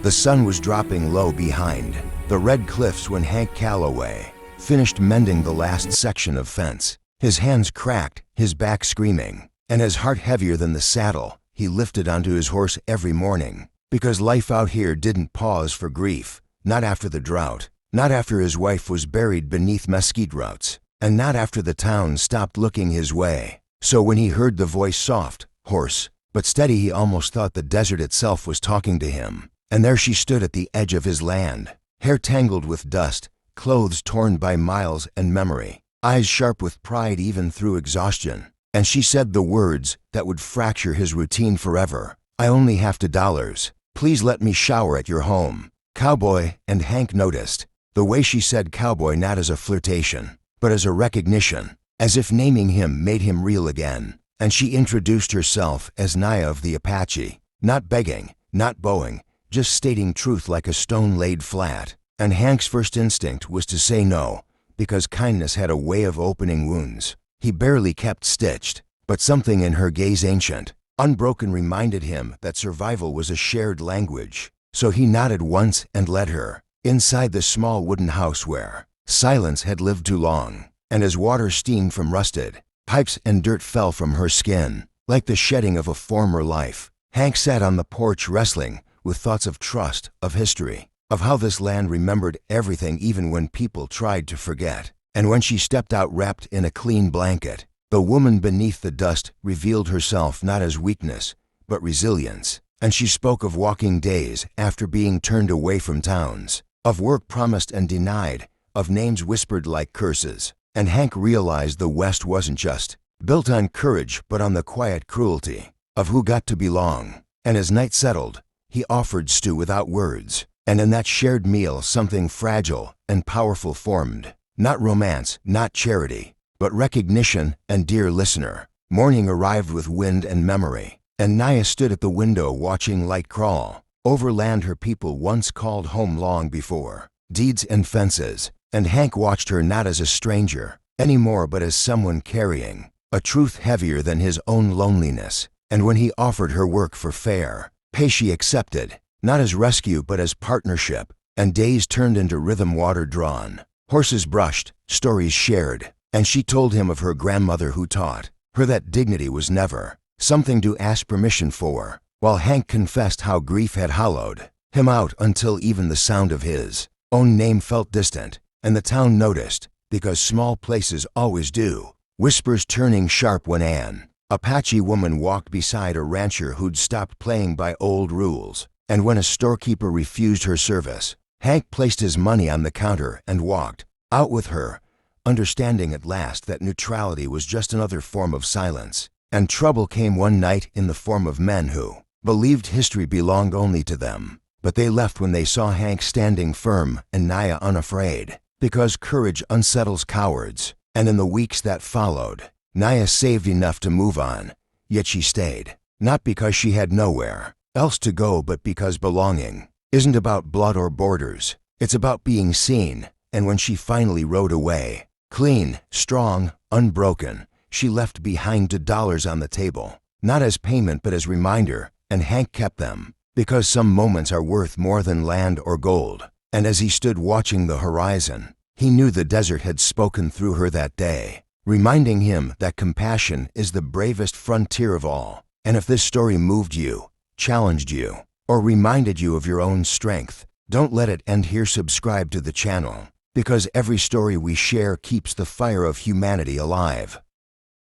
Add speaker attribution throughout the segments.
Speaker 1: The sun was dropping low behind the red cliffs when Hank Calloway finished mending the last section of fence. His hands cracked, his back screaming, and his heart heavier than the saddle he lifted onto his horse every morning. Because life out here didn't pause for grief, not after the drought, not after his wife was buried beneath mesquite roots, and not after the town stopped looking his way. So when he heard the voice, soft, hoarse, but steady, he almost thought the desert itself was talking to him. And there she stood at the edge of his land, hair tangled with dust, clothes torn by miles and memory, eyes sharp with pride even through exhaustion. And she said the words that would fracture his routine forever. "I only have $2. Please let me shower at your home, Cowboy." And Hank noticed the way she said Cowboy, not as a flirtation, but as a recognition, as if naming him made him real again. And she introduced herself as Naya of the Apache, not begging, not bowing, just stating truth like a stone laid flat. And Hank's first instinct was to say no, because kindness had a way of opening wounds he barely kept stitched. But something in her gaze, ancient, unbroken, reminded him that survival was a shared language. So he nodded once and led her inside the small wooden house where silence had lived too long. And as water steamed from rusted pipes and dirt fell from her skin, like the shedding of a former life, Hank sat on the porch wrestling with thoughts of trust, of history, of how this land remembered everything even when people tried to forget. And when she stepped out wrapped in a clean blanket, the woman beneath the dust revealed herself not as weakness, but resilience. And she spoke of walking days after being turned away from towns, of work promised and denied, of names whispered like curses. And Hank realized the West wasn't just built on courage, but on the quiet cruelty of who got to belong. And as night settled, he offered stew without words. And in that shared meal something fragile and powerful formed. Not romance, not charity, but recognition. And dear listener, morning arrived with wind and memory. And Naya stood at the window watching light crawl over land her people once called home long before deeds and fences. And Hank watched her not as a stranger anymore, but as someone carrying a truth heavier than his own loneliness. And when he offered her work for fair pay, she accepted, not as rescue but as partnership. And days turned into rhythm, water drawn, horses brushed, stories shared. And she told him of her grandmother who taught her that dignity was never something to ask permission for, while Hank confessed how grief had hollowed him out until even the sound of his own name felt distant. And the town noticed, because small places always do, whispers turning sharp when an Apache woman walked beside a rancher who'd stopped playing by old rules. And when a storekeeper refused her service, Hank placed his money on the counter and walked out with her, understanding at last that neutrality was just another form of silence. And trouble came one night in the form of men who believed history belonged only to them. But they left when they saw Hank standing firm and Naya unafraid, because courage unsettles cowards. And in the weeks that followed, Naya saved enough to move on, yet she stayed, not because she had nowhere else to go, but because belonging isn't about blood or borders. It's about being seen. And when she finally rode away, clean, strong, unbroken, she left behind $2 on the table, not as payment but as reminder. And Hank kept them, because some moments are worth more than land or gold. And as he stood watching the horizon, he knew the desert had spoken through her that day, reminding him that compassion is the bravest frontier of all. And if this story moved you, challenged you, or reminded you of your own strength, don't let it end here. Subscribe to the channel, because every story we share keeps the fire of humanity alive.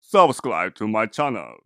Speaker 2: Subscribe to my channel.